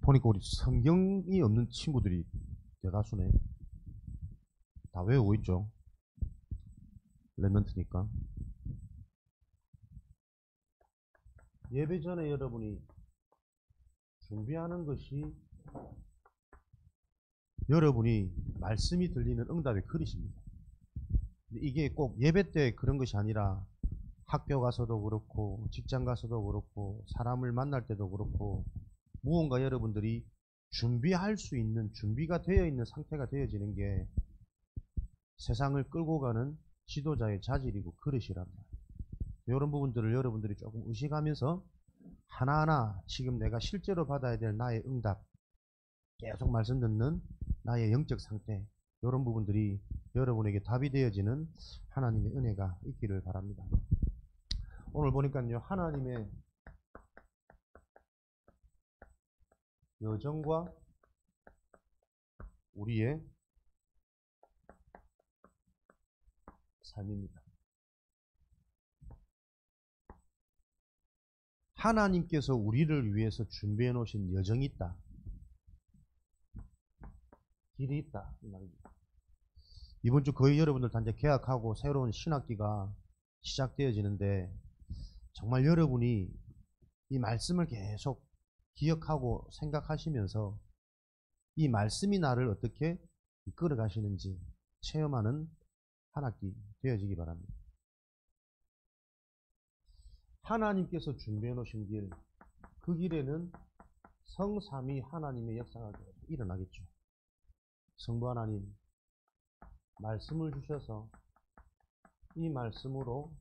보니까 우리 성경이 없는 친구들이 대다수네. 다 외우고 있죠. 랩런트니까. 예배 전에 여러분이 준비하는 것이 여러분이 말씀이 들리는 응답의 그릇입니다. 이게 꼭 예배 때 그런 것이 아니라 학교 가서도 그렇고 직장 가서도 그렇고 사람을 만날 때도 그렇고 무언가 여러분들이 준비할 수 있는 준비가 되어 있는 상태가 되어지는 게 세상을 끌고 가는 지도자의 자질이고 그릇이랍니다. 이런 부분들을 여러분들이 조금 의식하면서 하나하나 지금 내가 실제로 받아야 될 나의 응답, 계속 말씀 듣는 나의 영적 상태, 이런 부분들이 여러분에게 답이 되어지는 하나님의 은혜가 있기를 바랍니다. 오늘 보니까요, 하나님의 여정과 우리의 삶입니다. 하나님께서 우리를 위해서 준비해 놓으신 여정이 있다. 길이 있다. 이 말입니다. 이번 주 거의 여러분들 다 이제 개학하고 새로운 신학기가 시작되어지는데 정말 여러분이 이 말씀을 계속 기억하고 생각하시면서 이 말씀이 나를 어떻게 이끌어 가시는지 체험하는 한 학기 되어지기 바랍니다. 하나님께서 준비해 놓으신 길, 그 길에는 성삼위 하나님의 역사가 일어나겠죠. 성부 하나님, 말씀을 주셔서 이 말씀으로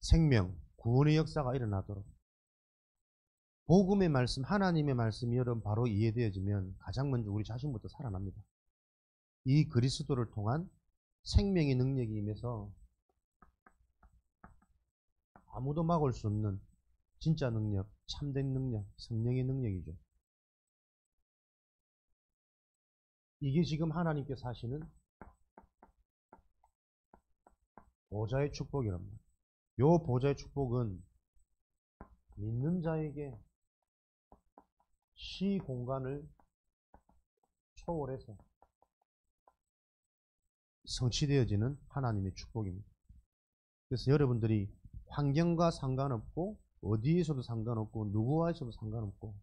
생명, 구원의 역사가 일어나도록 복음의 말씀, 하나님의 말씀이 여러분 바로 이해되어지면 가장 먼저 우리 자신부터 살아납니다. 이 그리스도를 통한 생명의 능력이 임해서 아무도 막을 수 없는 진짜 능력, 참된 능력, 성령의 능력이죠. 이게 지금 하나님께서 하시는 보좌의 축복이랍니다. 요 보좌의 축복은 믿는 자에게 시 공간을 초월해서 성취되어지는 하나님의 축복입니다. 그래서 여러분들이 환경과 상관없고 어디에서도 상관없고 누구와에서도 상관없고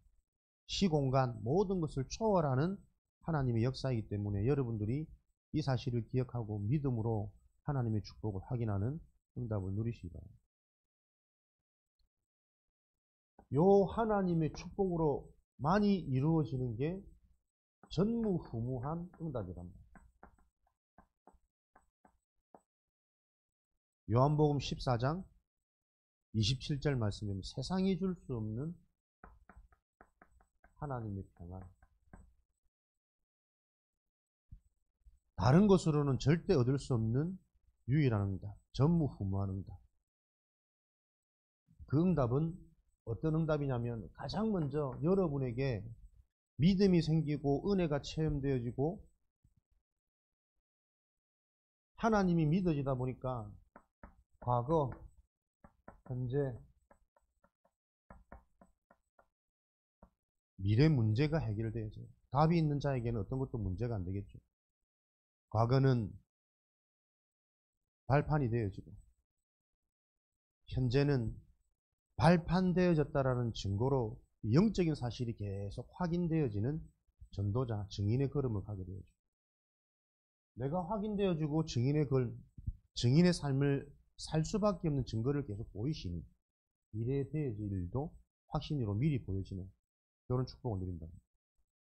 시공간 모든 것을 초월하는 하나님의 역사이기 때문에 여러분들이 이 사실을 기억하고 믿음으로 하나님의 축복을 확인하는 응답을 누리시기 바랍니다. 요 하나님의 축복으로 많이 이루어지는 게 전무후무한 응답이랍니다. 요한복음 14장 27절 말씀이면 세상이 줄 수 없는 하나님의 평안, 다른 것으로는 절대 얻을 수 없는 유일한 응답, 전무후무한 응답. 그 응답은 어떤 응답이냐면 가장 먼저 여러분에게 믿음이 생기고 은혜가 체험되어지고 하나님이 믿어지다 보니까 과거, 현재, 미래 문제가 해결되어져요. 답이 있는 자에게는 어떤 것도 문제가 안 되겠죠. 과거는 발판이 되어지고 현재는 발판되어졌다라는 증거로 영적인 사실이 계속 확인되어지는 전도자, 증인의 걸음을 가게 되어죠. 내가 확인되어지고 증인의 삶을 살 수밖에 없는 증거를 계속 보이시니 미래에 되어질 일도 확신으로 미리 보여지는 그런 축복을 누린다.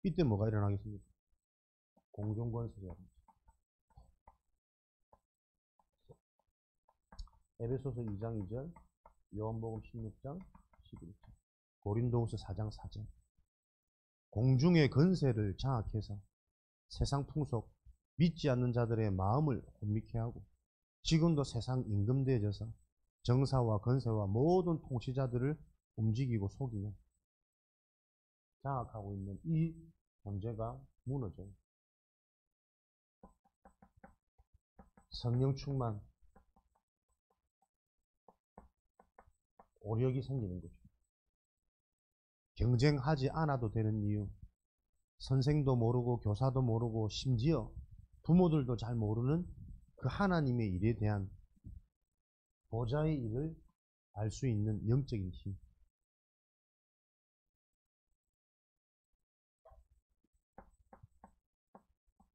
이때 뭐가 일어나겠습니까? 공존권세가. 에베소서 2장 2절, 요한복음 16장 11절, 고린도후서 4장 4절. 공중의 권세를 장악해서 세상 풍속, 믿지 않는 자들의 마음을 혼미케 하고 지금도 세상 임금되어져서 정사와 권세와 모든 통치자들을 움직이고 속이는 장악하고 있는 이 존재가 무너져요. 성령 충만, 오력이 생기는 거죠. 경쟁하지 않아도 되는 이유, 선생도 모르고 교사도 모르고 심지어 부모들도 잘 모르는 그 하나님의 일에 대한 보좌의 일을 알 수 있는 영적인 힘.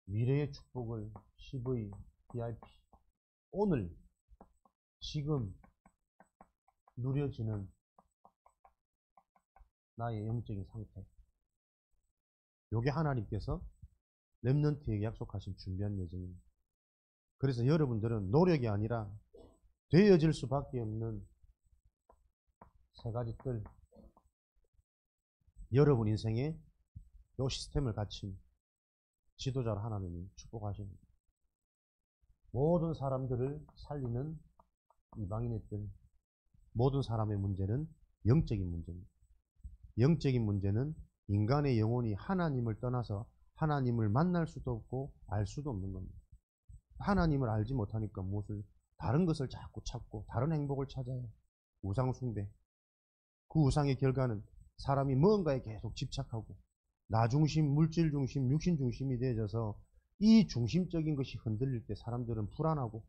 미래의 축복을 CV, VIP, 오늘, 지금 누려지는 나의 영적인 상태. 요게 하나님께서 렘넌트에게 약속하신 준비한 여정입니다. 그래서 여러분들은 노력이 아니라 되어질 수밖에 없는 세 가지 뜰, 여러분 인생에 요 시스템을 갖춘 지도자로 하나님이 축복하십니다. 모든 사람들을 살리는 이방인의 뜰, 모든 사람의 문제는 영적인 문제입니다. 영적인 문제는 인간의 영혼이 하나님을 떠나서 하나님을 만날 수도 없고 알 수도 없는 겁니다. 하나님을 알지 못하니까 무엇을 다른 것을 자꾸 찾고 다른 행복을 찾아요. 우상 숭배. 그 우상의 결과는 사람이 뭔가에 계속 집착하고 나 중심, 물질 중심, 육신 중심이 되어져서 이 중심적인 것이 흔들릴 때 사람들은 불안하고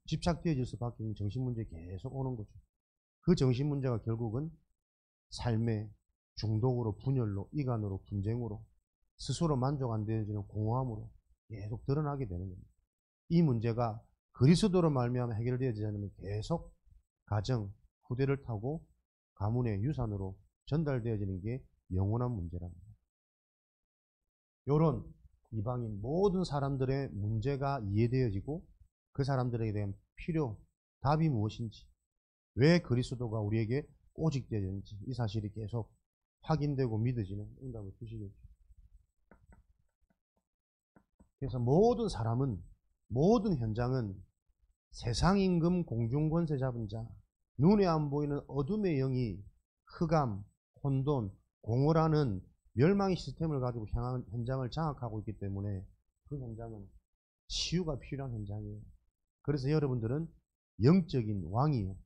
집착되어질 수밖에 없는 정신문제에 계속 오는 거죠. 그 정신문제가 결국은 삶의 중독으로, 분열로, 이간으로, 분쟁으로, 스스로 만족 안 되어지는 공허함으로 계속 드러나게 되는 겁니다. 이 문제가 그리스도로 말미암아 해결되어지지 않으면 계속 가정, 후대를 타고 가문의 유산으로 전달되어지는 게 영원한 문제랍니다. 이런 이방인 모든 사람들의 문제가 이해되어지고 그 사람들에게 대한 필요, 답이 무엇인지, 왜 그리스도가 우리에게 오직되었는지 이 사실이 계속 확인되고 믿어지는 응답을 주시겠죠. 그래서 모든 사람은, 모든 현장은 세상 임금 공중권세 잡은 자, 눈에 안 보이는 어둠의 영이 흑암, 혼돈, 공허라는 멸망의 시스템을 가지고 현장을 장악하고 있기 때문에 그 현장은 치유가 필요한 현장이에요. 그래서 여러분들은 영적인 왕이에요.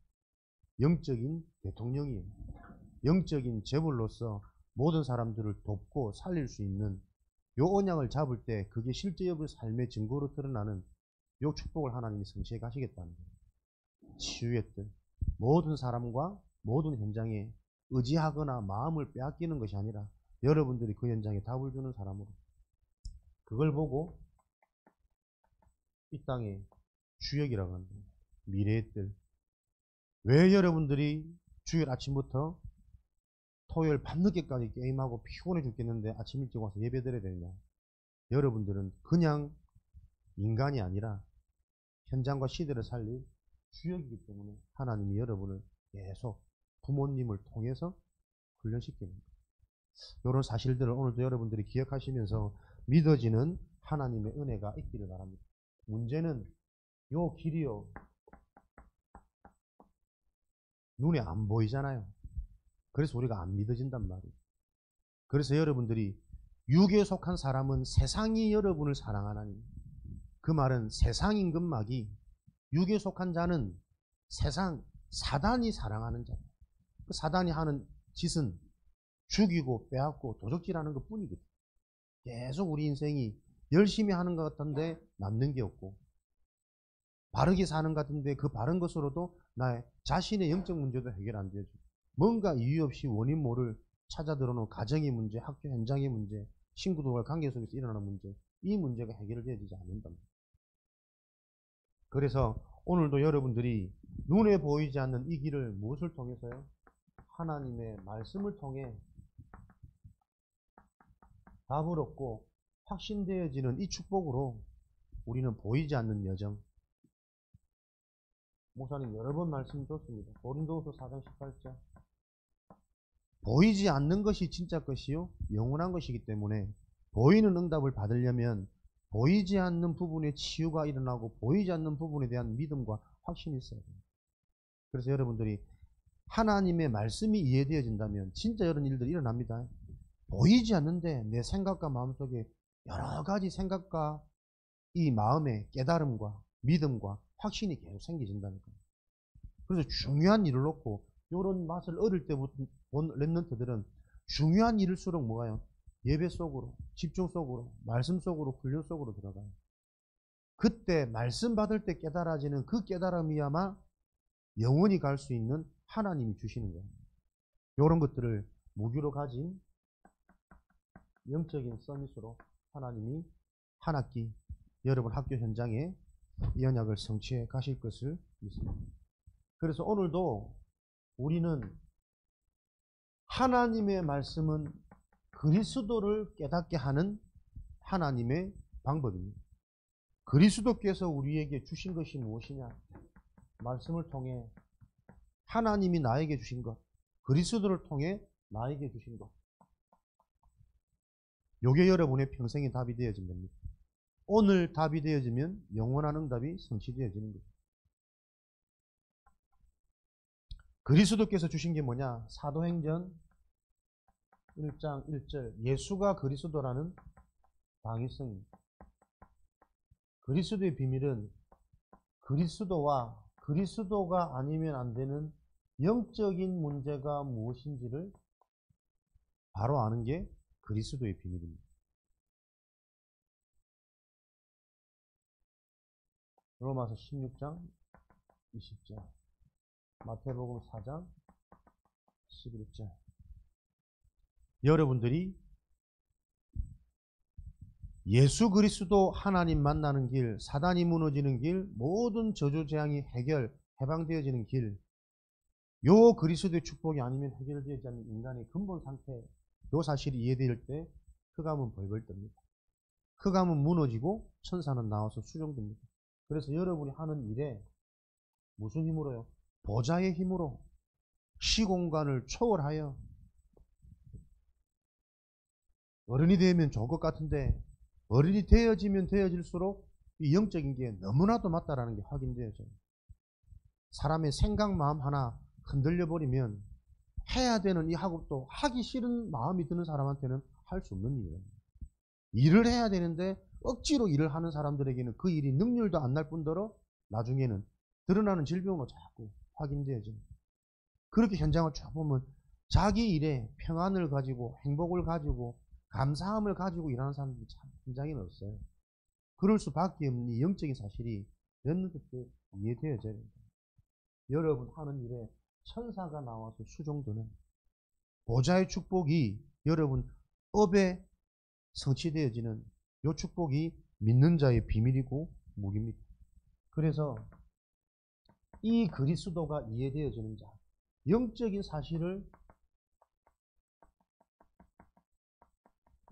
영적인 대통령이에요. 영적인 재벌로서 모든 사람들을 돕고 살릴 수 있는 요 언약을 잡을 때 그게 실제 여러분 삶의 증거로 드러나는 요 축복을 하나님이 성취해 가시겠다는 거예요. 치유의 뜻. 모든 사람과 모든 현장에 의지하거나 마음을 빼앗기는 것이 아니라 여러분들이 그 현장에 답을 주는 사람으로 그걸 보고 이 땅의 주역이라고 합니다. 미래의 뜰. 왜 여러분들이 주일 아침부터 토요일 밤늦게까지 게임하고 피곤해 죽겠는데 아침 일찍 와서 예배 드려야 되느냐? 여러분들은 그냥 인간이 아니라 현장과 시대를 살릴 주역이기 때문에 하나님이 여러분을 계속 부모님을 통해서 훈련시키는 거예요. 이런 사실들을 오늘도 여러분들이 기억하시면서 믿어지는 하나님의 은혜가 있기를 바랍니다. 문제는 요 길이요, 눈에 안 보이잖아요. 그래서 우리가 안 믿어진단 말이에요. 그래서 여러분들이 육에 속한 사람은 세상이 여러분을 사랑하나니, 그 말은 세상 임금막이 육에 속한 자는 세상 사단이 사랑하는 자예요. 그 사단이 하는 짓은 죽이고 빼앗고 도적질하는 것 뿐이거든요. 계속 우리 인생이 열심히 하는 것 같은데 남는 게 없고 바르게 사는 것 같은데 그 바른 것으로도 나의 자신의 영적 문제도 해결 안 되죠. 뭔가 이유 없이 원인 모를 찾아 들어놓은 가정의 문제, 학교 현장의 문제, 친구들과의 관계 속에서 일어나는 문제, 이 문제가 해결되지 않는답니다. 그래서 오늘도 여러분들이 눈에 보이지 않는 이 길을 무엇을 통해서요? 하나님의 말씀을 통해 답을 얻고 확신되어지는 이 축복으로 우리는 보이지 않는 여정. 목사님 여러 번 말씀 줬습니다. 고린도후서 4장 18절. 보이지 않는 것이 진짜 것이요 영원한 것이기 때문에 보이는 응답을 받으려면 보이지 않는 부분에 치유가 일어나고 보이지 않는 부분에 대한 믿음과 확신이 있어야 돼요. 그래서 여러분들이 하나님의 말씀이 이해되어진다면 진짜 이런 일들이 일어납니다. 보이지 않는데 내 생각과 마음속에 여러 가지 생각과 이 마음의 깨달음과 믿음과 확신이 계속 생겨진다니까요. 그래서 중요한 일을 놓고 요런 맛을 어릴 때부터 본 랩런트들은 중요한 일일수록 뭐가요? 예배 속으로, 집중 속으로, 말씀 속으로, 훈련 속으로 들어가요. 그때 말씀 받을 때 깨달아지는 그 깨달음이야마 영원히 갈 수 있는 하나님이 주시는 거예요. 이런 것들을 무기로 가진 영적인 서밋으로 하나님이 한 학기 여러분 학교 현장에 이 언약을 성취해 가실 것을 믿습니다. 그래서 오늘도 우리는 하나님의 말씀은 그리스도를 깨닫게 하는 하나님의 방법입니다. 그리스도께서 우리에게 주신 것이 무엇이냐? 말씀을 통해 하나님이 나에게 주신 것, 그리스도를 통해 나에게 주신 것. 요게 여러분의 평생의 답이 되어지면 됩니다. 오늘 답이 되어지면 영원한 응답이 성취되어지는 거죠. 그리스도께서 주신 게 뭐냐? 사도행전 1장 1절 예수가 그리스도라는 당위성입니다. 그리스도의 비밀은 그리스도와 그리스도가 아니면 안 되는 영적인 문제가 무엇인지를 바로 아는 게 그리스도의 비밀입니다. 로마서 16장 20절 마태복음 4장 11절 여러분들이 예수 그리스도 하나님 만나는 길, 사단이 무너지는 길, 모든 저주 재앙이 해방되어지는 길, 요 그리스도의 축복이 아니면 해결되지 않는 인간의 근본 상태, 요 사실이 이해될 때 흑암은 벌벌 뜹니다. 흑암은 무너지고 천사는 나와서 수종됩니다. 그래서 여러분이 하는 일에 무슨 힘으로요? 보좌의 힘으로 시공간을 초월하여 어른이 되면 좋을 것 같은데 어른이 되어지면 되어질수록 이 영적인 게 너무나도 맞다라는 게 확인되어져요. 사람의 생각, 마음 하나 흔들려 버리면 해야 되는 이 학업도 하기 싫은 마음이 드는 사람한테는 할 수 없는 일이에요. 일을 해야 되는데 억지로 일을 하는 사람들에게는 그 일이 능률도 안 날 뿐더러 나중에는 드러나는 질병으로 자꾸 확인되어져요. 그렇게 현장을 쭉 보면 자기 일에 평안을 가지고 행복을 가지고 감사함을 가지고 일하는 사람들이 참 현장에는 없어요. 그럴 수밖에 없는 이 영적인 사실이 랩런트 때 이해되어져야 됩니다. 여러분 하는 일에 천사가 나와서 수종드는 보좌의 축복이 여러분 업에 성취되어지는 이 축복이 믿는 자의 비밀이고 무기입니다. 그래서 이 그리스도가 이해되어지는 자, 영적인 사실을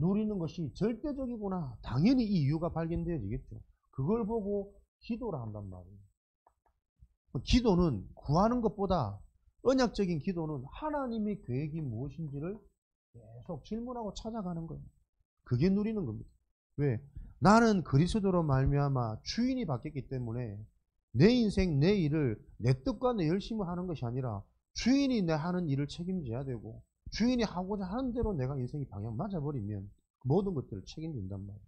누리는 것이 절대적이구나. 당연히 이 이유가 발견되어지겠죠. 그걸 보고 기도를 한단 말이에요. 기도는 구하는 것보다 언약적인 기도는 하나님의 계획이 무엇인지를 계속 질문하고 찾아가는 거예요. 그게 누리는 겁니다. 왜? 나는 그리스도로 말미암아 주인이 바뀌었기 때문에 내 인생, 내 일을 내 뜻과 내 열심을 하는 것이 아니라 주인이 내 하는 일을 책임져야 되고 주인이 하고자 하는 대로 내가 인생이 방향 맞아버리면 모든 것들을 책임진단 말이에요.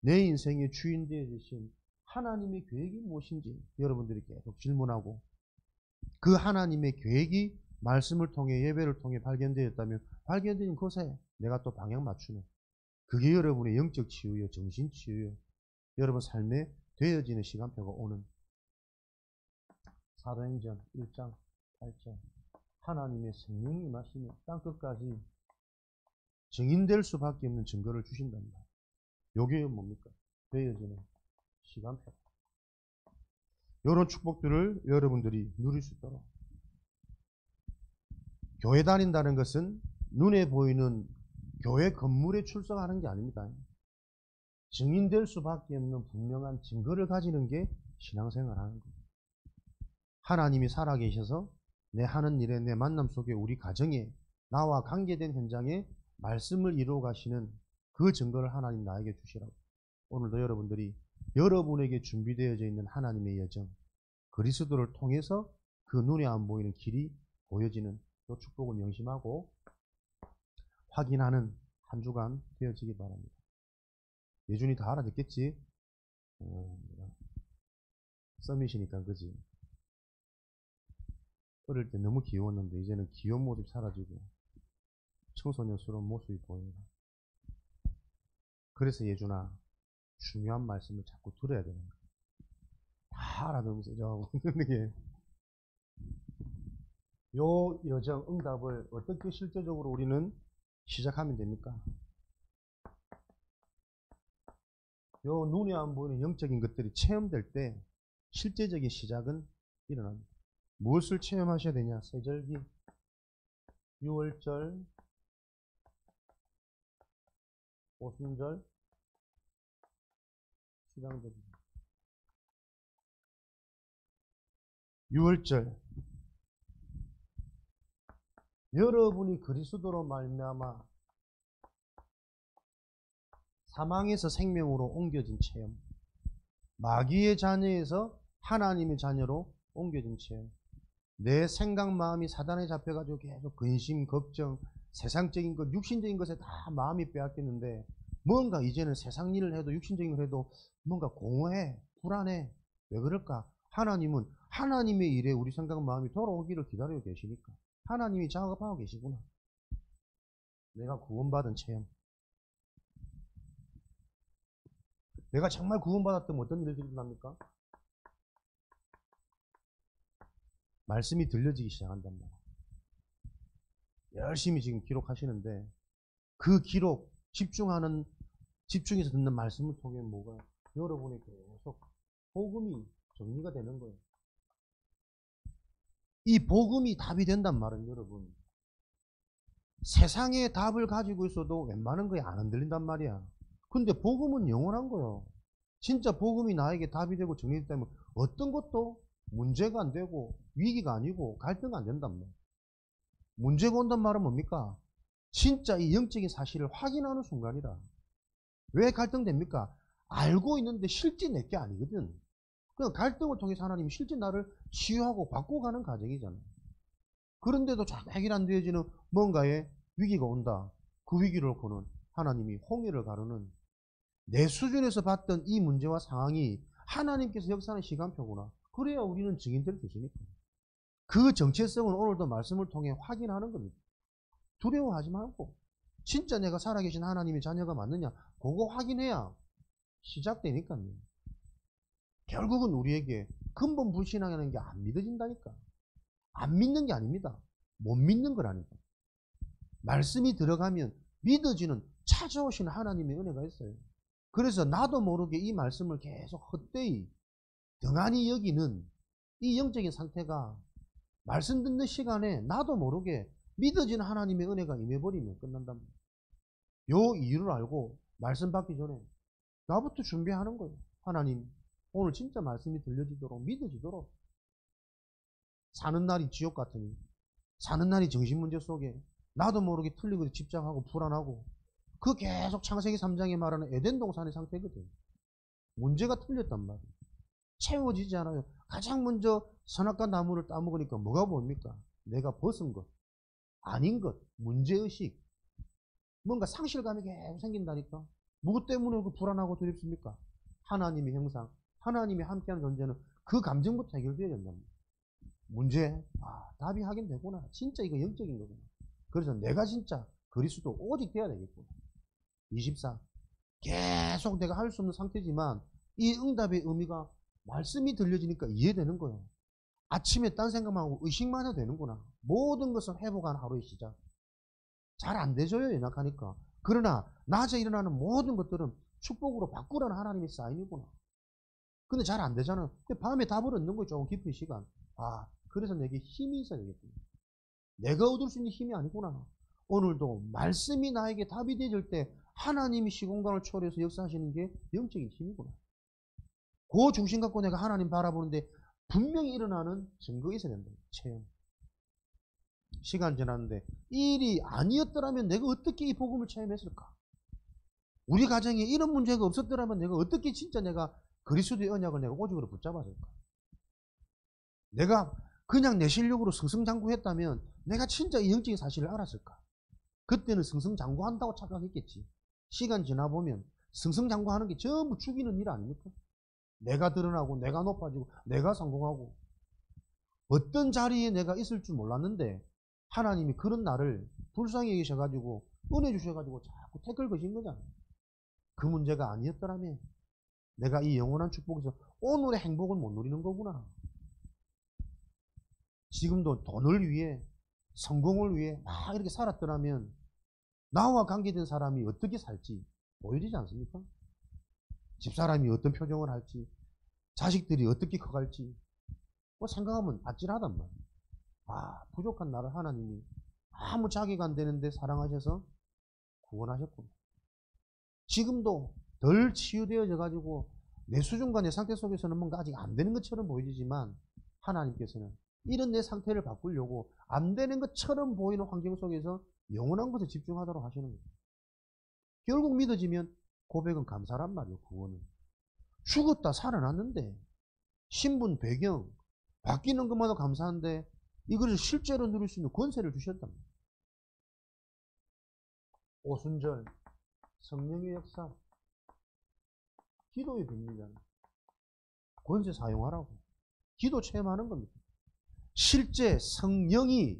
내 인생의 주인 되어주신 하나님의 계획이 무엇인지 여러분들이 계속 질문하고 그 하나님의 계획이 말씀을 통해 예배를 통해 발견되었다면 발견된 것에 내가 또 방향 맞추는 그게 여러분의 영적 치유요, 정신 치유요, 여러분 삶에 되어지는 시간표가 오는 사도행전 1장 8절 하나님의 성령이 임하시니 땅끝까지 증인될 수밖에 없는 증거를 주신답니다. 요게 뭡니까? 되어지는 시간표. 이런 축복들을 여러분들이 누릴 수 있도록 교회 다닌다는 것은 눈에 보이는 교회 건물에 출석하는 게 아닙니다. 증인될 수밖에 없는 분명한 증거를 가지는 게 신앙생활 하는 거예요. 하나님이 살아계셔서 내 하는 일에 내 만남 속에 우리 가정에 나와 관계된 현장에 말씀을 이루어 가시는 그 증거를 하나님 나에게 주시라고. 오늘도 여러분들이 여러분에게 준비되어져 있는 하나님의 여정 그리스도를 통해서 그 눈에 안 보이는 길이 보여지는 또 축복을 명심하고 확인하는 한 주간 되어지기 바랍니다. 예준이 다 알아듣겠지? 서밋이니까 그지? 어릴 때 너무 귀여웠는데 이제는 귀여운 모습이 사라지고 청소년스러운 모습이 보인다. 그래서 예준아, 중요한 말씀을 자꾸 들어야 되는 거야. 다 알아들으면서 이러고 있는 게. 요 여정 응답을 어떻게 실제적으로 우리는 시작하면 됩니까? 요 눈에 안 보이는 영적인 것들이 체험될 때 실제적인 시작은 일어납니다. 무엇을 체험하셔야 되냐? 세절기, 유월절, 오순절, 수장절. 유월절, 여러분이 그리스도로 말미암아 사망에서 생명으로 옮겨진 체험, 마귀의 자녀에서 하나님의 자녀로 옮겨진 체험, 내 생각 마음이 사단에 잡혀가지고 계속 근심, 걱정, 세상적인 것, 육신적인 것에 다 마음이 빼앗겼는데 뭔가 이제는 세상 일을 해도 육신적인 걸 해도 뭔가 공허해, 불안해. 왜 그럴까? 하나님은 하나님의 일에 우리 생각 마음이 돌아오기를 기다리고 계시니까 하나님이 작업하고 계시구나. 내가 구원받은 체험. 내가 정말 구원받았다면 어떤 일들이 일어납니까? 말씀이 들려지기 시작한단 말이야. 열심히 지금 기록하시는데 그 기록, 집중해서 듣는 말씀을 통해 뭐가 여러분이 계속 복음이 정리가 되는 거예요. 이 복음이 답이 된단 말은 여러분, 세상의 답을 가지고 있어도 웬만한 거에 안 흔들린단 말이야. 근데 복음은 영원한 거예요. 진짜 복음이 나에게 답이 되고 정리됐다면 어떤 것도 문제가 안 되고 위기가 아니고 갈등 안 된단 말이야. 문제가 온단 말은 뭡니까? 진짜 이 영적인 사실을 확인하는 순간이라. 왜 갈등됩니까? 알고 있는데 실제 내게 아니거든. 그냥 갈등을 통해서 하나님이 실제 나를 치유하고 바꿔가는 과정이잖아. 그런데도 잘 해결 안 되어지는 뭔가의 위기가 온다. 그 위기를 놓고는 하나님이 홍해를 가르는 내 수준에서 봤던 이 문제와 상황이 하나님께서 역사하는 시간표구나. 그래야 우리는 증인될 수 있으니까. 그 정체성은 오늘도 말씀을 통해 확인하는 겁니다. 두려워하지 말고 진짜 내가 살아계신 하나님의 자녀가 맞느냐 그거 확인해야 시작되니까요. 결국은 우리에게 근본 불신앙이라는 게 안 믿어진다니까. 안 믿는 게 아닙니다. 못 믿는 거라니까. 말씀이 들어가면 믿어지는 찾아오시는 하나님의 은혜가 있어요. 그래서 나도 모르게 이 말씀을 계속 헛되이 등한히 여기는 이 영적인 상태가 말씀 듣는 시간에 나도 모르게 믿어지는 하나님의 은혜가 임해버리면 끝난단 말이에요. 요 이유를 알고 말씀 받기 전에 나부터 준비하는 거예요. 하나님, 오늘 진짜 말씀이 들려지도록 믿어지도록 사는 날이 지옥 같으니 사는 날이 정신문제 속에 나도 모르게 틀리고 집착하고 불안하고 그 계속 창세기 3장에 말하는 에덴 동산의 상태거든. 문제가 틀렸단 말이에요. 채워지지 않아요. 가장 먼저 선악과 나무를 따먹으니까 뭐가 보입니까? 내가 벗은 것, 아닌 것, 문제의식, 뭔가 상실감이 계속 생긴다니까. 무엇 때문에 그 불안하고 두렵습니까? 하나님의 형상, 하나님이 함께하는 존재는 그 감정부터 해결되어야 된답니다. 문제, 답이 하긴 되구나. 진짜 이거 영적인 거구나. 그래서 내가 진짜 그리스도 오직 돼야 되겠구나. 24. 계속 내가 할 수 없는 상태지만 이 응답의 의미가 말씀이 들려지니까 이해되는 거예요. 아침에 딴 생각만 하고 의식만 해도 되는구나. 모든 것을 회복한 하루의 시작. 잘 안 되져요, 연약하니까. 그러나 낮에 일어나는 모든 것들은 축복으로 바꾸라는 하나님의 사인이구나. 근데 잘 안 되잖아요. 밤에 답을 얻는 거예요, 조금 깊은 시간. 그래서 내게 힘이 있어야 되겠구나. 내가 얻을 수 있는 힘이 아니구나. 오늘도 말씀이 나에게 답이 되질 때 하나님이 시공간을 초월해서 역사하시는 게 영적인 힘이구나. 그 중심 갖고 내가 하나님 바라보는데 분명히 일어나는 증거가 있어야 된다. 체험. 시간 지났는데 이 일이 아니었더라면 내가 어떻게 이 복음을 체험했을까? 우리 가정에 이런 문제가 없었더라면 내가 어떻게 진짜 내가 그리스도의 언약을 내가 오직으로 붙잡았을까? 내가 그냥 내 실력으로 승승장구했다면 내가 진짜 이 영적인 사실을 알았을까? 그때는 승승장구한다고 착각했겠지. 시간 지나보면 승승장구하는 게 전부 죽이는 일 아닙니까? 내가 드러나고 내가 높아지고 내가 성공하고 어떤 자리에 내가 있을 줄 몰랐는데 하나님이 그런 나를 불쌍히 여기셔가지고 은혜 주셔가지고 자꾸 태클 거신 거잖아. 그 문제가 아니었더라면 내가 이 영원한 축복에서 오늘의 행복을 못 누리는 거구나. 지금도 돈을 위해 성공을 위해 막 이렇게 살았더라면 나와 관계된 사람이 어떻게 살지 보여지지 않습니까? 집사람이 어떤 표정을 할지 자식들이 어떻게 커갈지 뭐 생각하면 아찔하단 말이야. 아, 부족한 나를 하나님이 아무 자기가 안 되는데 사랑하셔서 구원하셨구나. 지금도 덜 치유되어져 가지고 내 수준과 내 상태 속에서는 뭔가 아직 안 되는 것처럼 보이지만 하나님께서는 이런 내 상태를 바꾸려고 안 되는 것처럼 보이는 환경 속에서 영원한 것에 집중하도록 하시는 거예요. 결국 믿어지면 고백은 감사란 말이에요. 구원은. 죽었다 살아났는데 신분 배경 바뀌는 것마다 감사한데 이것을 실제로 누릴 수 있는 권세를 주셨단 말이에요. 오순절 성령의 역사 기도의 비밀이잖아요. 권세 사용하라고. 기도 체험하는 겁니다. 실제 성령이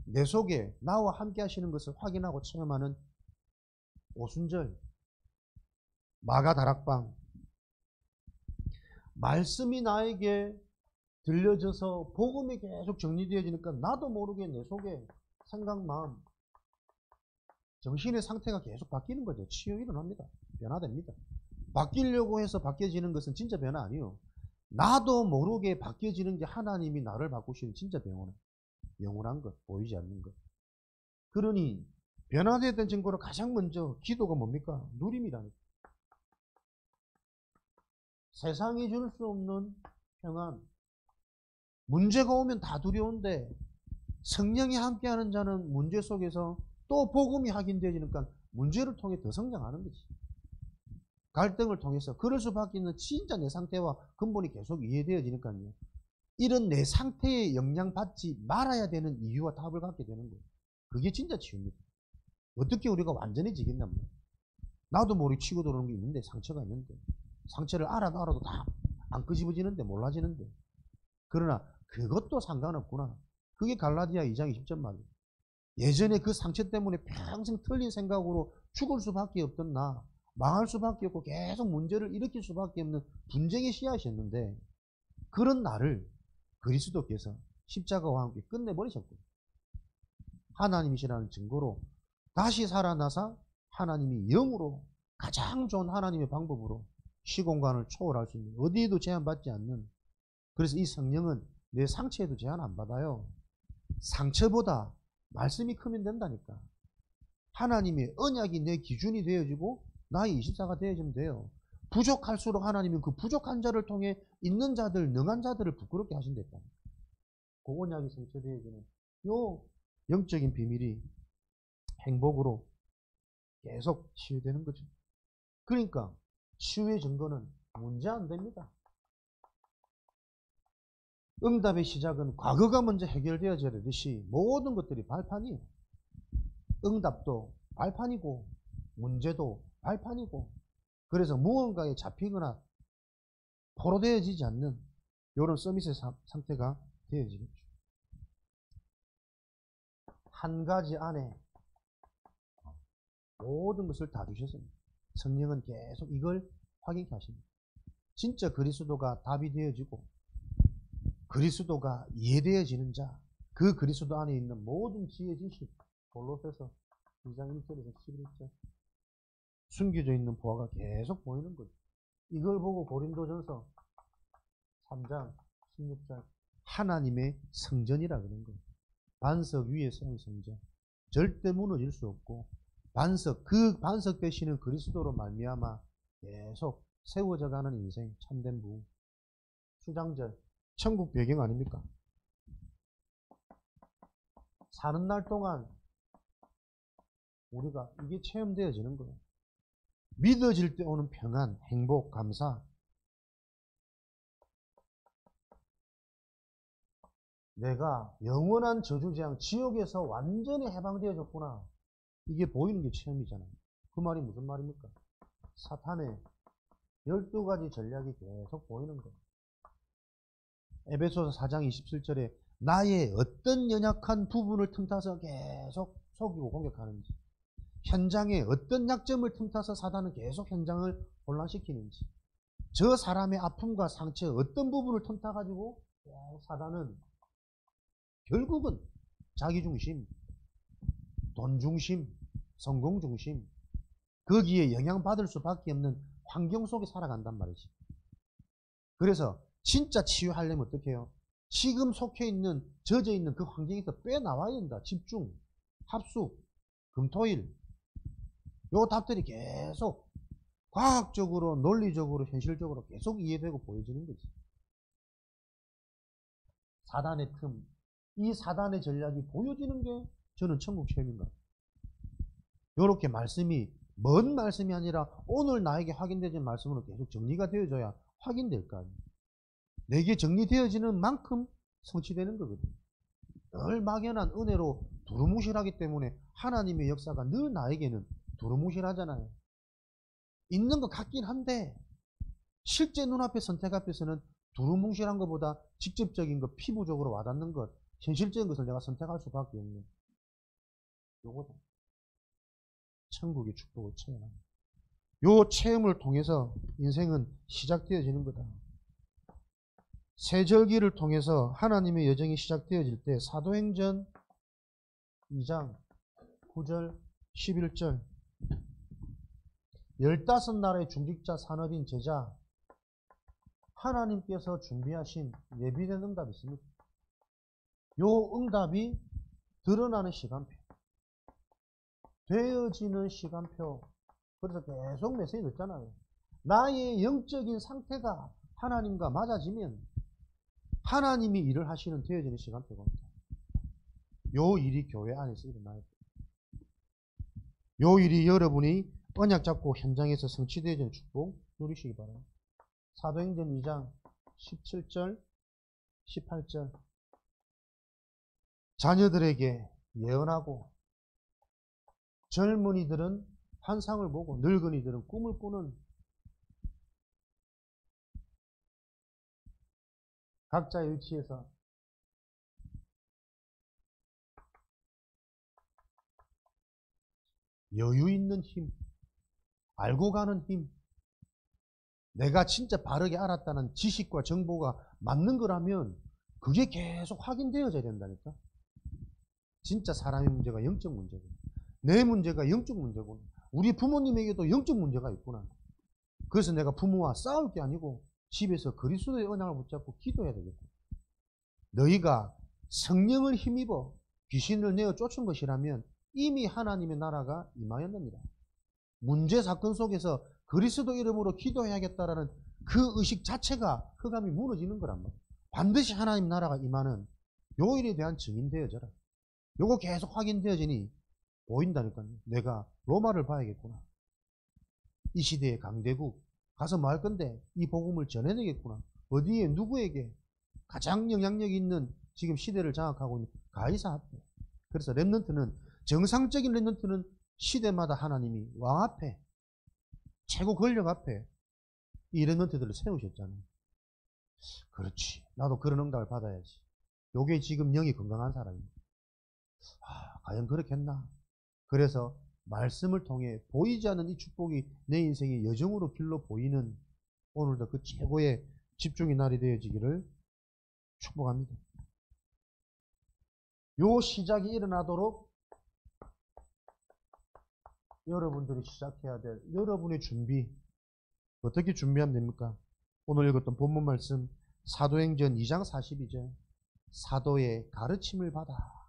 내 속에 나와 함께 하시는 것을 확인하고 체험하는 오순절 마가다락방. 말씀이 나에게 들려져서 복음이 계속 정리되어지니까 나도 모르게 내 속에 생각, 마음, 정신의 상태가 계속 바뀌는 거죠. 치유 일어납니다. 변화됩니다. 바뀌려고 해서 바뀌어지는 것은 진짜 변화 아니에요. 나도 모르게 바뀌어지는 게 하나님이 나를 바꾸시는 진짜 변화는 영원한 것, 보이지 않는 것. 그러니 변화되었던 증거로 가장 먼저 기도가 뭡니까? 누림이라니까. 세상이 줄 수 없는 평안. 문제가 오면 다 두려운데 성령이 함께하는 자는 문제 속에서 또 복음이 확인되어지니까 문제를 통해 더 성장하는 거지. 갈등을 통해서 그럴 수밖에 있는 진짜 내 상태와 근본이 계속 이해되어지니까요. 이런 내 상태에 영향받지 말아야 되는 이유와 답을 갖게 되는 거예요. 그게 진짜 치유입니다. 어떻게 우리가 완전히 지겠냔 말이에요. 나도 모르게 치고 들어오는 게 있는데 상처가 있는데 상처를 알아도 다 안 끄집어지는데 몰라지는데 그러나 그것도 상관없구나. 그게 갈라디아 2장 20절 말이에요. 예전에 그 상처 때문에 평생 틀린 생각으로 죽을 수밖에 없던 나 망할 수밖에 없고 계속 문제를 일으킬 수밖에 없는 분쟁의 씨앗이었는데 그런 나를 그리스도께서 십자가와 함께 끝내버리셨고 하나님이시라는 증거로 다시 살아나서 하나님이 영으로 가장 좋은 하나님의 방법으로 시공간을 초월할 수 있는 어디에도 제한받지 않는 그래서 이 성령은 내 상처에도 제한 안 받아요. 상처보다 말씀이 크면 된다니까. 하나님의 언약이 내 기준이 되어지고 나의 24가 되어지면 돼요. 부족할수록 하나님은 그 부족한 자를 통해 있는 자들, 능한 자들을 부끄럽게 하신댔다. 그 언약이 성취되어지는 요 영적인 비밀이 행복으로 계속 치유되는 거죠. 그러니까 치유의 증거는 문제 안 됩니다. 응답의 시작은 과거가 먼저 해결되어져야 되듯이 모든 것들이 발판이에요. 응답도 발판이고 문제도 발판이고 그래서 무언가에 잡히거나 포로되어지지 않는 이런 서밋의 상태가 되어지겠죠. 한 가지 안에 모든 것을 다 주셨습니다. 성령은 계속 이걸 확인케 하십니다. 진짜 그리스도가 답이 되어지고 그리스도가 이해되어지는 자, 그 그리스도 안에 있는 모든 지혜 지식, 골로새서 2장 1절에서 11절 숨겨져 있는 보화가 계속 보이는 거죠. 이걸 보고 고린도전서 3장 16절 하나님의 성전이라 그런 거예요. 반석 위에 세운 성전. 절대 무너질 수 없고 반석, 그 반석 되시는 그리스도로 말미암아 계속 세워져 가는 인생, 참된 부흥. 수장절, 천국 배경 아닙니까? 사는 날 동안 우리가 이게 체험되어지는 거예요. 믿어질 때 오는 평안, 행복, 감사. 내가 영원한 저주재앙, 지옥에서 완전히 해방되어졌구나. 이게 보이는 게 체험이잖아요. 그 말이 무슨 말입니까? 사탄의 12가지 전략이 계속 보이는 거예요. 에베소서 4장 27절에 나의 어떤 연약한 부분을 틈타서 계속 속이고 공격하는지, 현장에 어떤 약점을 틈타서 사단은 계속 현장을 혼란시키는지, 저 사람의 아픔과 상처 어떤 부분을 틈타가지고 사단은 결국은 자기 중심, 돈 중심, 성공 중심, 거기에 영향받을 수밖에 없는 환경 속에 살아간단 말이지. 그래서 진짜 치유하려면 어떻게 해요? 지금 속해 있는, 젖어 있는 그 환경에서 빼나와야 된다. 집중, 합숙, 금토일. 요 답들이 계속 과학적으로, 논리적으로, 현실적으로 계속 이해되고 보여지는 거지. 사단의 틈, 이 사단의 전략이 보여지는 게 저는 천국 체험인 것 같아요. 요렇게 말씀이, 먼 말씀이 아니라 오늘 나에게 확인되는 말씀으로 계속 정리가 되어져야 확인될 거 아니에요. 내게 정리되어지는 만큼 성취되는 거거든요. 늘 막연한 은혜로 두루뭉실하기 때문에 하나님의 역사가 늘 나에게는 두루뭉실하잖아요. 있는 것 같긴 한데 실제 눈앞의 선택 앞에서는 두루뭉실한 것보다 직접적인 것, 피부적으로 와닿는 것, 현실적인 것을 내가 선택할 수밖에 없는 요거다. 천국의 축복을 체험합니다. 요 체험을 통해서 인생은 시작되어지는 거다. 세절기를 통해서 하나님의 여정이 시작되어질 때 사도행전 2장 9절 11절 15나라의 중직자 산업인 제자 하나님께서 준비하신 예비된 응답이 있습니다. 요 응답이 드러나는 시간표, 되어지는 시간표. 그래서 계속 메시지 듣잖아요. 나의 영적인 상태가 하나님과 맞아지면 하나님이 일을 하시는 되어지는 시간표가 옵니다. 요 일이 교회 안에서 일어나야 돼요. 요 일이 여러분이 언약 잡고 현장에서 성취되어지는 축복 누리시기 바랍니다. 사도행전 2장 17절 18절 자녀들에게 예언하고 젊은이들은 환상을 보고 늙은이들은 꿈을 꾸는 각자의 위치에서 여유 있는 힘, 알고 가는 힘, 내가 진짜 바르게 알았다는 지식과 정보가 맞는 거라면 그게 계속 확인되어져야 된다니까. 진짜 사람의 문제가 영적 문제고, 내 문제가 영적 문제고, 우리 부모님에게도 영적 문제가 있구나. 그래서 내가 부모와 싸울 게 아니고 집에서 그리스도의 언약을 붙잡고 기도해야 되겠다. 너희가 성령을 힘입어 귀신을 내어 쫓은 것이라면 이미 하나님의 나라가 임하였느니라. 문제 사건 속에서 그리스도 이름으로 기도해야겠다라는 그 의식 자체가 흑암이 무너지는 거란 말이야. 반드시 하나님 나라가 임하는 요 일에 대한 증인되어져라. 요거 계속 확인되어지니 보인다니까요. 내가 로마를 봐야겠구나. 이 시대의 강대국 가서 뭐 할 건데 이 복음을 전해내겠구나. 어디에 누구에게 가장 영향력이 있는 지금 시대를 장악하고 있는 가이사 앞에. 그래서 렘넌트는, 정상적인 렘넌트는 시대마다 하나님이 왕 앞에, 최고 권력 앞에 이 렘넌트들을 세우셨잖아요. 그렇지, 나도 그런 응답을 받아야지. 요게 지금 영이 건강한 사람입니다. 과연 그렇겠나? 그래서 말씀을 통해 보이지 않는 이 축복이 내 인생의 여정으로 길로 보이는 오늘도 그 최고의 집중의 날이 되어지기를 축복합니다. 요 시작이 일어나도록 여러분들이 시작해야 될 여러분의 준비, 어떻게 준비하면 됩니까? 오늘 읽었던 본문 말씀 사도행전 2장 42절 사도의 가르침을 받아.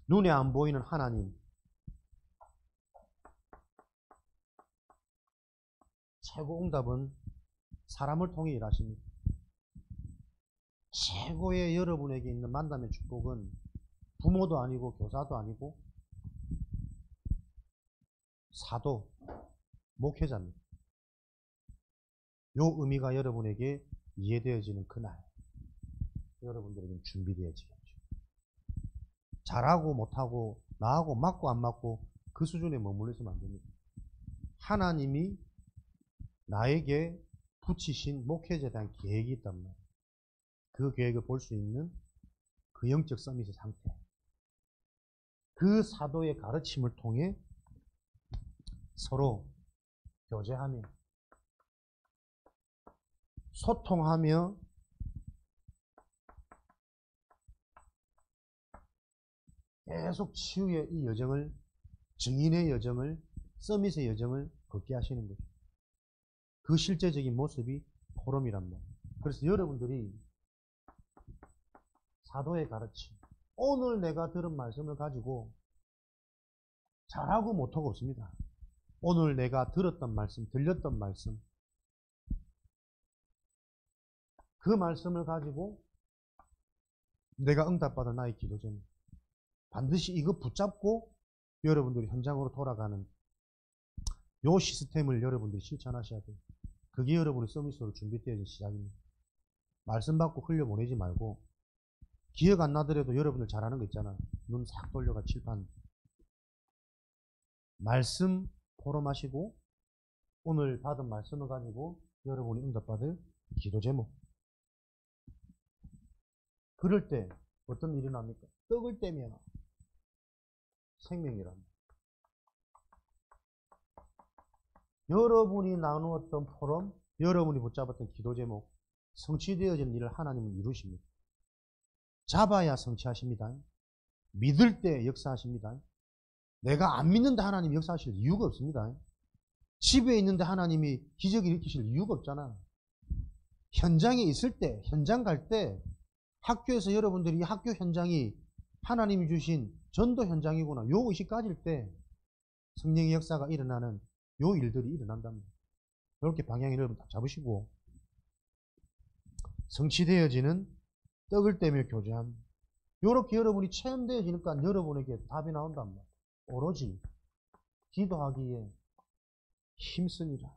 눈에 안 보이는 하나님, 최고 응답은 사람을 통해 일하십니다. 최고의 여러분에게 있는 만남의 축복은 부모도 아니고 교사도 아니고 사도, 목회자입니다. 요 의미가 여러분에게 이해되어지는 그날 여러분들에게는 준비되어지겠죠. 잘하고 못하고 나하고 맞고 안 맞고 그 수준에 머물러 있으면 안 됩니다. 하나님이 나에게 붙이신 목회자에 대한 계획이 있단 말이에요. 그 계획을 볼 수 있는 그 영적 서밋의 상태, 그 사도의 가르침을 통해 서로 교제하며 소통하며 계속 치유의 이 여정을, 증인의 여정을, 서밋의 여정을 걷게 하시는 거죠. 그 실제적인 모습이 포럼이란 말이에요. 그래서 여러분들이 사도의 가르침, 오늘 내가 들은 말씀을 가지고 잘하고 못하고 없습니다. 오늘 내가 들었던 말씀, 들렸던 말씀, 그 말씀을 가지고 내가 응답받은 나의 기도 제목, 반드시 이거 붙잡고 여러분들이 현장으로 돌아가는 요 시스템을 여러분들이 실천하셔야 돼요. 그게 여러분의 서밋으로 준비되어진 시작입니다. 말씀 받고 흘려보내지 말고 기억 안 나더라도 여러분들 잘하는 거 있잖아. 눈 싹 돌려가 칠판. 말씀 포럼하시고 오늘 받은 말씀을 가지고 여러분이 응답받을 기도 제목. 그럴 때 어떤 일이 납니까? 떡을 떼면 생명이랍니다. 여러분이 나누었던 포럼, 여러분이 붙잡았던 기도 제목, 성취되어진 일을 하나님은 이루십니다. 잡아야 성취하십니다. 믿을 때 역사하십니다. 내가 안 믿는데 하나님이 역사하실 이유가 없습니다. 집에 있는데 하나님이 기적을 일으키실 이유가 없잖아. 현장에 있을 때, 현장 갈 때, 학교에서 여러분들이 이 학교 현장이 하나님이 주신 전도 현장이구나. 요 의식 가질 때 성령의 역사가 일어나는 요 일들이 일어난답니다. 이렇게 방향을 여러분 다 잡으시고 성취되어지는 떡을 떼며 교제함. 이렇게 여러분이 체험되어지니까 여러분에게 답이 나온단 말이에요. 오로지 기도하기에 힘쓰니라.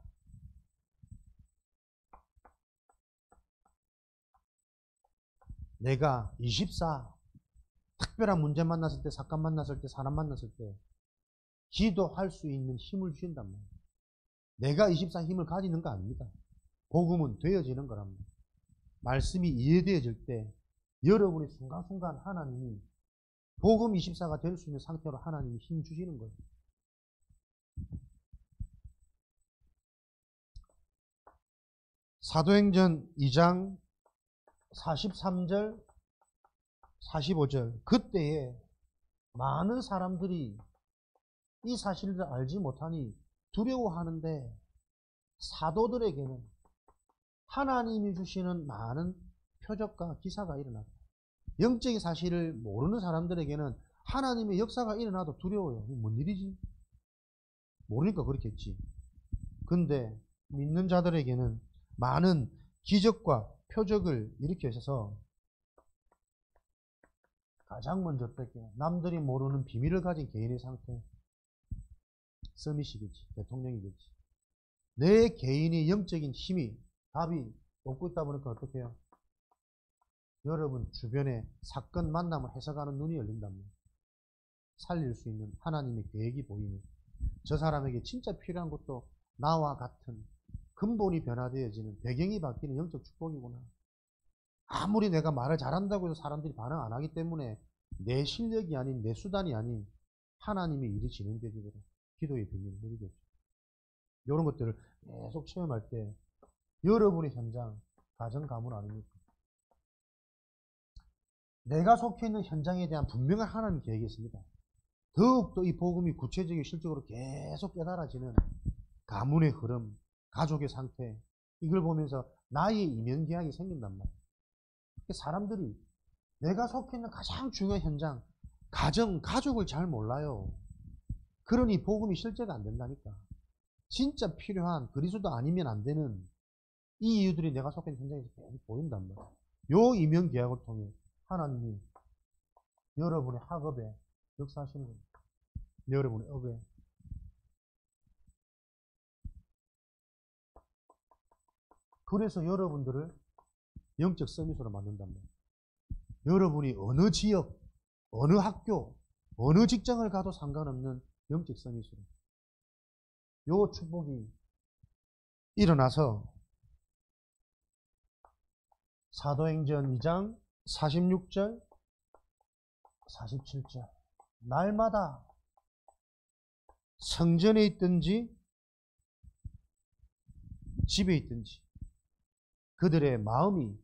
내가 24 특별한 문제 만났을 때, 사건 만났을 때, 사람 만났을 때 기도할 수 있는 힘을 주신단 말이에요. 내가 24 힘을 가지는 거 아닙니다. 복음은 되어지는 거랍니다. 말씀이 이해되어질 때 여러분이 순간순간 하나님이 복음 24가 될 수 있는 상태로 하나님이 힘 주시는 거예요. 사도행전 2장 43절, 45절 그때에 많은 사람들이 이 사실을 알지 못하니 두려워하는데 사도들에게는 하나님이 주시는 많은 표적과 기사가 일어났다. 영적인 사실을 모르는 사람들에게는 하나님의 역사가 일어나도 두려워요. 이게 뭔 일이지? 모르니까 그렇겠지. 근데 믿는 자들에게는 많은 기적과 표적을 일으켜서 가장 먼저 뺄게요. 남들이 모르는 비밀을 가진 개인의 상태. 서밋이겠지. 대통령이겠지. 내 개인의 영적인 힘이 답이 없고 있다 보니까 어떻게 해요? 여러분 주변에 사건 만남을 해석하는 눈이 열린답니다. 살릴 수 있는 하나님의 계획이 보이는 저 사람에게 진짜 필요한 것도 나와 같은 근본이 변화되어지는 배경이 바뀌는 영적 축복이구나. 아무리 내가 말을 잘한다고 해서 사람들이 반응 안 하기 때문에 내 실력이 아닌 내 수단이 아닌 하나님의 일이 진행되지도록 기도의 비밀을 누리겠죠. 이런 것들을 계속 체험할 때 여러분의 현장, 가정, 가문 아닙니까? 내가 속해 있는 현장에 대한 분명한 하나님 계획이 있습니다. 더욱더 이 복음이 구체적이고 실적으로 계속 깨달아지는 가문의 흐름, 가족의 상태, 이걸 보면서 나의 이면계약이 생긴단 말이에요. 사람들이 내가 속해 있는 가장 중요한 현장, 가정, 가족을 잘 몰라요. 그러니 복음이 실제가 안 된다니까. 진짜 필요한 그리스도 아니면 안 되는 이 이유들이 내가 속해 있는 현장에서 계속 보인단 말이에요. 요 이면계약을 통해 하나님이 여러분의 학업에 역사하시는 겁니다. 여러분의 업에. 그래서 여러분들을 영적 서밋으로 만든단 말이에요. 여러분이 어느 지역, 어느 학교, 어느 직장을 가도 상관없는 영적 서밋으로. 요 축복이 일어나서 사도행전 2장 46절, 47절 날마다 성전에 있든지 집에 있든지 그들의 마음이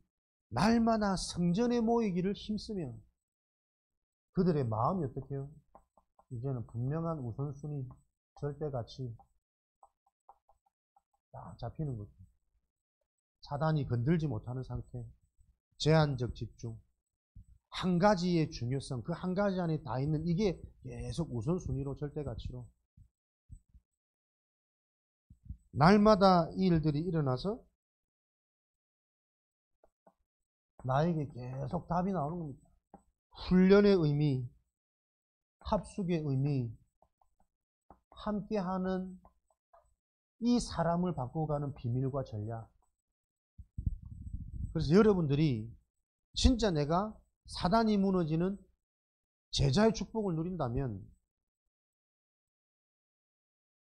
날마다 성전에 모이기를 힘쓰며 그들의 마음이 어떻게 해요? 이제는 분명한 우선순위, 절대가치 딱 잡히는 거죠. 사단이 건들지 못하는 상태, 제한적 집중, 한 가지의 중요성, 그 한 가지 안에 다 있는 이게 계속 우선순위로 절대가치로 날마다 이 일들이 일어나서 나에게 계속 답이 나오는 겁니다. 훈련의 의미, 합숙의 의미, 함께하는 이 사람을 바꿔가는 비밀과 전략. 그래서 여러분들이 진짜 내가 사단이 무너지는 제자의 축복을 누린다면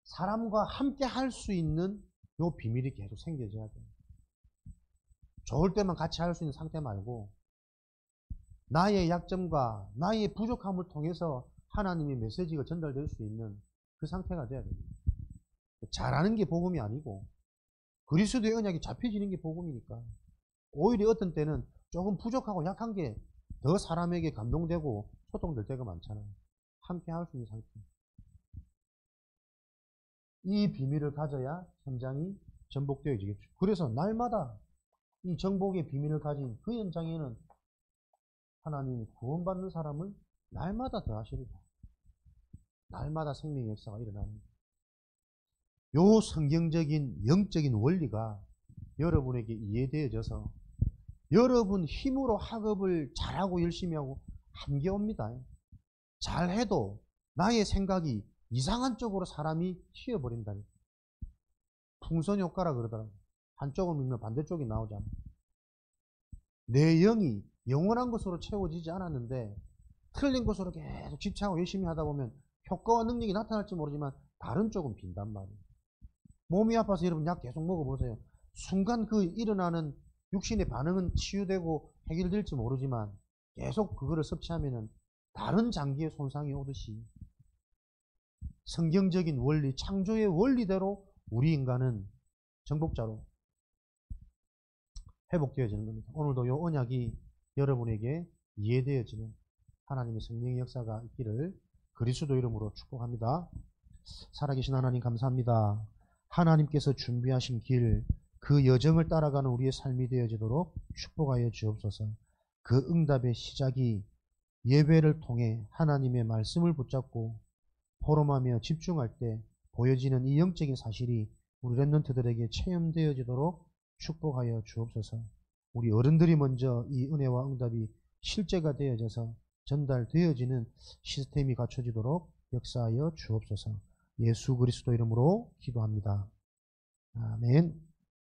사람과 함께 할 수 있는 요 비밀이 계속 생겨져야 돼요. 좋을 때만 같이 할 수 있는 상태 말고 나의 약점과 나의 부족함을 통해서 하나님의 메시지가 전달될 수 있는 그 상태가 돼야 됩니다. 잘하는 게 복음이 아니고 그리스도의 언약이 잡혀지는 게 복음이니까 오히려 어떤 때는 조금 부족하고 약한 게 더 사람에게 감동되고 소통될 때가 많잖아요. 함께 할 수 있는 상태. 이 비밀을 가져야 현장이 전복되어지겠죠. 그래서 날마다 이 정복의 비밀을 가진 그 현장에는 하나님이 구원받는 사람을 날마다 더하시리라. 날마다 생명의 역사가 일어나는 요 성경적인 영적인 원리가 여러분에게 이해되어져서 여러분 힘으로 학업을 잘하고 열심히 하고 한계옵니다. 잘해도 나의 생각이 이상한 쪽으로 사람이 튀어버린다니. 풍선 효과라 그러더라고요. 한쪽을 밀면 반대쪽이 나오잖아. 내 영이 영원한 것으로 채워지지 않았는데 틀린 것으로 계속 집착하고 열심히 하다 보면 효과와 능력이 나타날지 모르지만 다른 쪽은 빈단 말이에요. 몸이 아파서 여러분 약 계속 먹어보세요. 순간 그 일어나는 육신의 반응은 치유되고 해결될지 모르지만 계속 그거를 섭취하면은 다른 장기의 손상이 오듯이 성경적인 원리, 창조의 원리대로 우리 인간은 정복자로 회복되어지는 겁니다. 오늘도 이 언약이 여러분에게 이해되어지는 하나님의 성령의 역사가 있기를 그리스도 이름으로 축복합니다. 살아계신 하나님 감사합니다. 하나님께서 준비하신 길, 그 여정을 따라가는 우리의 삶이 되어지도록 축복하여 주옵소서. 그 응답의 시작이 예배를 통해 하나님의 말씀을 붙잡고 포럼하며 집중할 때 보여지는 이 영적인 사실이 우리 렘넌트들에게 체험되어지도록 축복하여 주옵소서. 우리 어른들이 먼저 이 은혜와 응답이 실제가 되어져서 전달되어지는 시스템이 갖춰지도록 역사하여 주옵소서. 예수 그리스도 이름으로 기도합니다. 아멘.